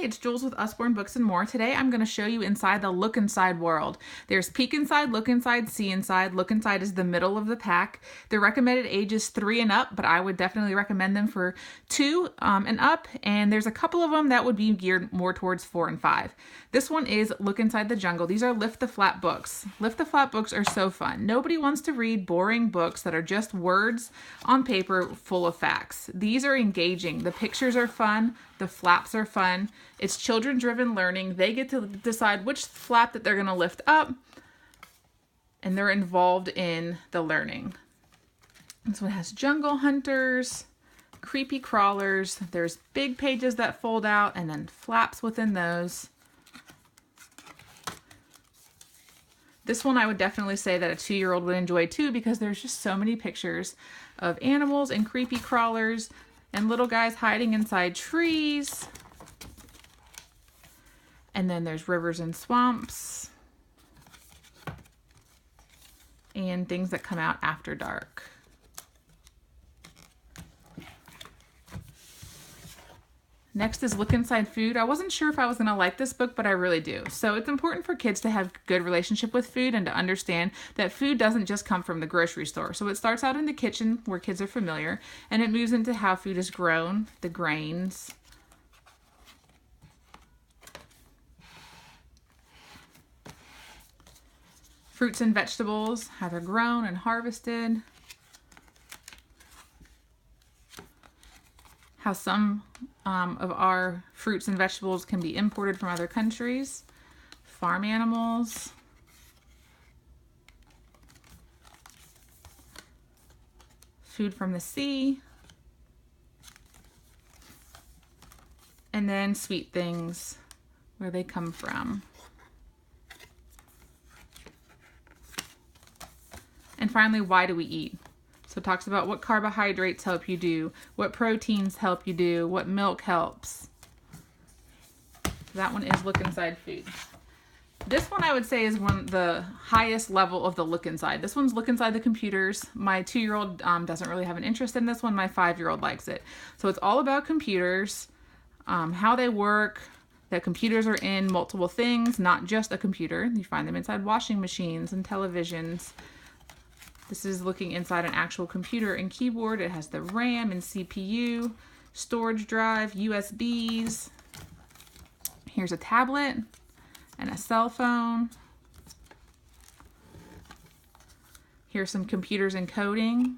it's Jules with Usborne Books and More. Today I'm going to show you inside the Look Inside world. There's Peek Inside, Look Inside, See Inside. Look Inside is the middle of the pack. The recommended age is 3 and up, but I would definitely recommend them for 2 and up. And there's a couple of them that would be geared more towards 4 and 5. This one is Look Inside the Jungle. These are Lift the Flap books. Lift the Flap books are so fun. Nobody wants to read boring books that are just words on paper full of facts. These are engaging. The pictures are fun. The flaps are fun. It's children-driven learning. They get to decide which flap that they're going to lift up, and they're involved in the learning. This one has jungle hunters, creepy crawlers. There's big pages that fold out and then flaps within those. This one I would definitely say that a 2-year-old would enjoy too, because there's just so many pictures of animals and creepy crawlers and little guys hiding inside trees. And then there's rivers and swamps and things that come out after dark. Next is Look Inside Food. I wasn't sure if I was going to like this book, but I really do. So it's important for kids to have good relationship with food and to understand that food doesn't just come from the grocery store. So it starts out in the kitchen where kids are familiar, and it moves into how food is grown, the grains, fruits and vegetables, how they're grown and harvested, how some of our fruits and vegetables can be imported from other countries, farm animals, food from the sea, and then sweet things, where they come from. And finally, why do we eat? So it talks about what carbohydrates help you do, what proteins help you do, what milk helps. That one is Look Inside Food. This one I would say is the highest level of the Look Inside. This one's Look Inside the Computers. My 2-year-old doesn't really have an interest in this one. My 5-year-old likes it. So it's all about computers, how they work, that computers are in multiple things, not just a computer. You find them inside washing machines and televisions. This is looking inside an actual computer and keyboard. It has the RAM and CPU, storage drive, USBs. Here's a tablet and a cell phone. Here's some computers and coding.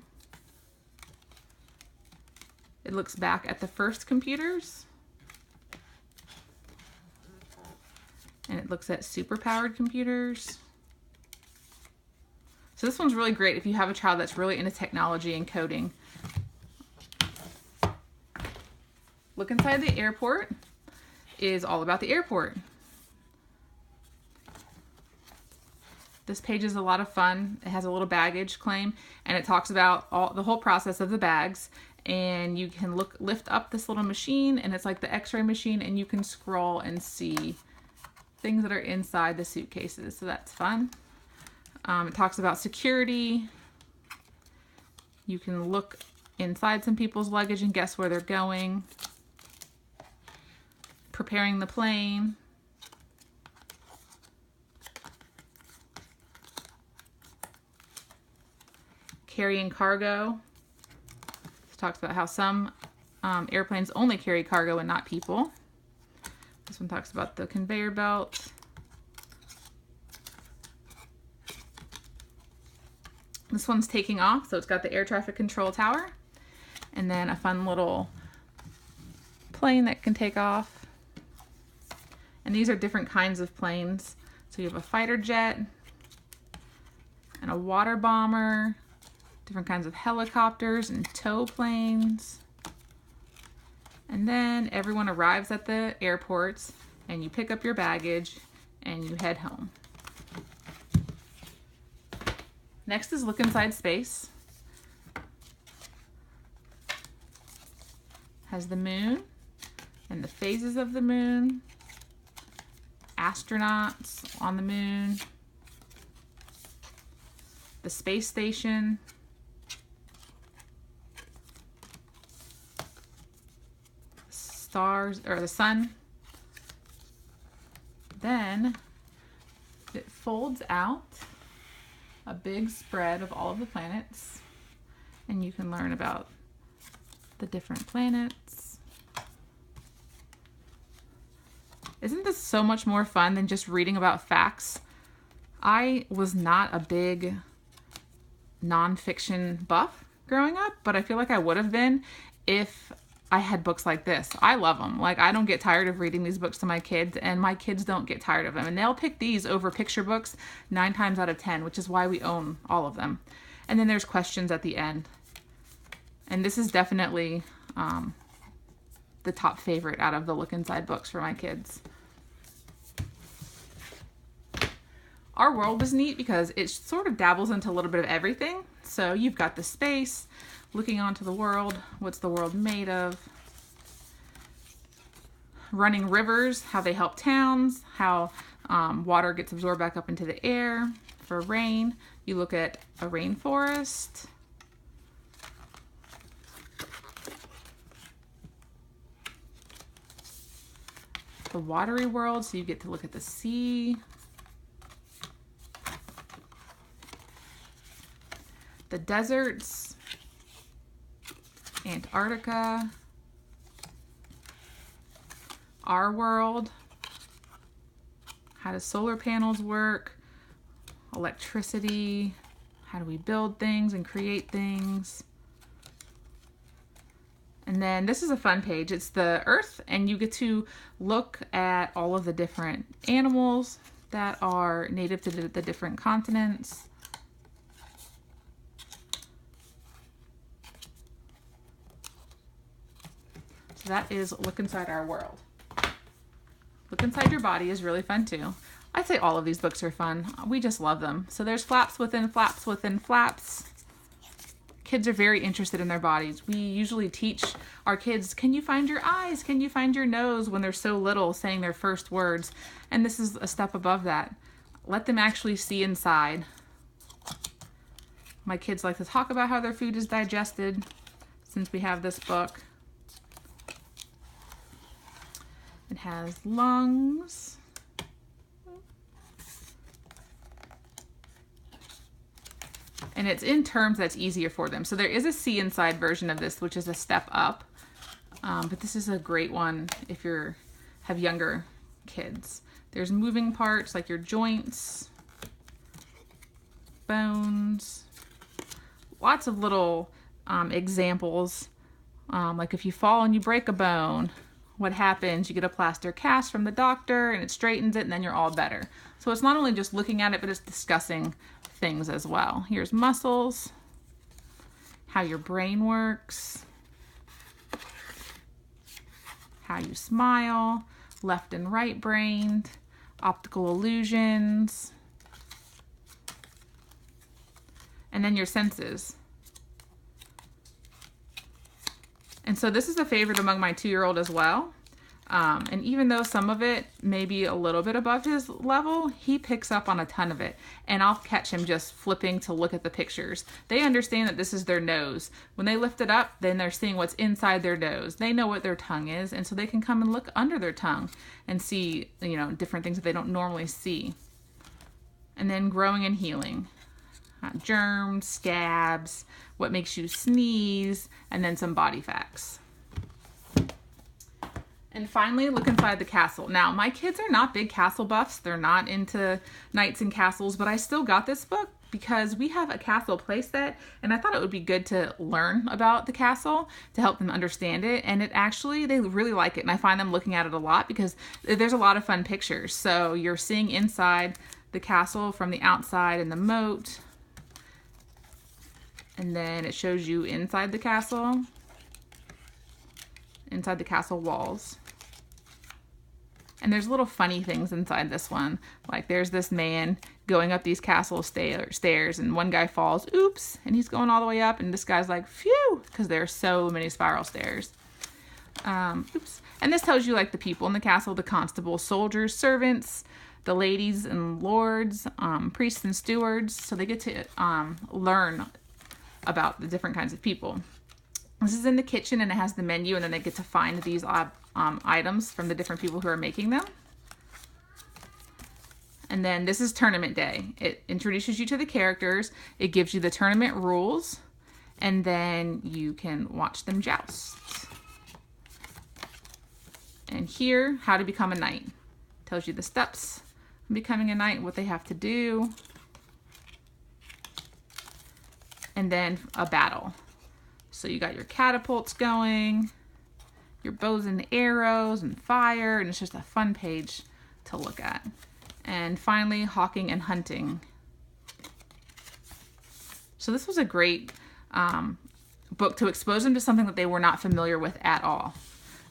It looks back at the first computers. And it looks at superpowered computers. So this one's really great if you have a child that's really into technology and coding. Look Inside the Airport is all about the airport. This page is a lot of fun. It has a little baggage claim, and it talks about the whole process of the bags. And you can lift up this little machine, and it's like the X-ray machine, and you can scroll and see things that are inside the suitcases. So that's fun. It talks about security. You can look inside some people's luggage and guess where they're going. Preparing the plane. Carrying cargo. It talks about how some airplanes only carry cargo and not people. This one talks about the conveyor belt. This one's taking off, so it's got the air traffic control tower, and then a fun little plane that can take off. And these are different kinds of planes. So you have a fighter jet and a water bomber, different kinds of helicopters and tow planes. And then everyone arrives at the airports, and you pick up your baggage and you head home. Next is Look Inside Space. Has the moon and the phases of the moon, astronauts on the moon, the space station, stars, or the sun, then it folds out a big spread of all of the planets, and you can learn about the different planets. Isn't this so much more fun than just reading about facts? I was not a big nonfiction buff growing up, but I feel like I would have been if I had books like this. I love them. Like, I don't get tired of reading these books to my kids, and my kids don't get tired of them. And they'll pick these over picture books 9 times out of 10, which is why we own all of them. And then there's questions at the end. And this is definitely the top favorite out of the Look Inside books for my kids. Our World is neat because it sort of dabbles into a little bit of everything. So you've got the space, looking onto the world, what's the world made of, running rivers, how they help towns, how water gets absorbed back up into the air. For rain, you look at a rainforest, the watery world, so you get to look at the sea, the deserts, Antarctica, our world, how do solar panels work, electricity, how do we build things and create things. And then this is a fun page. It's the Earth, and you get to look at all of the different animals that are native to the different continents. So that is Look Inside Our World. Look Inside Your Body is really fun too. I'd say all of these books are fun. We just love them. So there's flaps within flaps within flaps. Kids are very interested in their bodies. We usually teach our kids, can you find your eyes? Can you find your nose? When they're so little, saying their first words. And this is a step above that. Let them actually see inside. My kids like to talk about how their food is digested since we have this book. It has lungs. And it's in terms that's easier for them. So there is a see inside version of this, which is a step up. But this is a great one if you have younger kids. There's moving parts like your joints, bones, lots of little examples. Like if you fall and you break a bone, what happens? You get a plaster cast from the doctor and it straightens it, and then you're all better. So it's not only just looking at it, but it's discussing things as well. Here's muscles, how your brain works, how you smile, left and right brained, optical illusions, and then your senses. And so this is a favorite among my 2-year-old as well. And even though some of it may be a little bit above his level, he picks up on a ton of it. And I'll catch him just flipping to look at the pictures. They understand that this is their nose. When they lift it up, then they're seeing what's inside their nose. They know what their tongue is, and so they can come and look under their tongue and see, you know, different things that they don't normally see. And then growing and healing. Germs, scabs, what makes you sneeze, and then some body facts. And finally, Look Inside the Castle. Now, my kids are not big castle buffs. They're not into knights and castles, but I still got this book because we have a castle playset, and I thought it would be good to learn about the castle to help them understand it. And it actually, they really like it, and I find them looking at it a lot because there's a lot of fun pictures. So you're seeing inside the castle from the outside and the moat. And then it shows you inside the castle walls. And there's little funny things inside this one. Like there's this man going up these castle stairs, and one guy falls, oops, and he's going all the way up, and this guy's like, phew, because there are so many spiral stairs. Oops. And this tells you like the people in the castle, the constables, soldiers, servants, the ladies and lords, priests and stewards. So they get to learn about the different kinds of people. This is in the kitchen, and it has the menu, and then they get to find these items from the different people who are making them. And then this is tournament day. It introduces you to the characters. It gives you the tournament rules. And then you can watch them joust. And here, how to become a knight. Tells you the steps of becoming a knight, what they have to do. And then a battle. So you got your catapults going, your bows and arrows and fire, and it's just a fun page to look at. And finally, hawking and hunting. So this was a great book to expose them to something that they were not familiar with at all.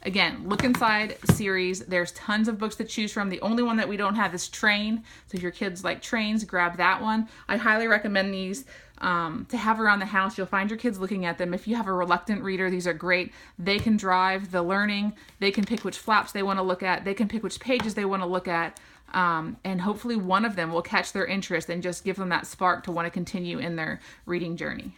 Again, Look Inside series, there's tons of books to choose from. The only one that we don't have is Train. So if your kids like trains, grab that one. I highly recommend these to have around the house. You'll find your kids looking at them. If you have a reluctant reader, these are great. They can drive the learning. They can pick which flaps they want to look at. They can pick which pages they want to look at. And hopefully one of them will catch their interest and just give them that spark to want to continue in their reading journey.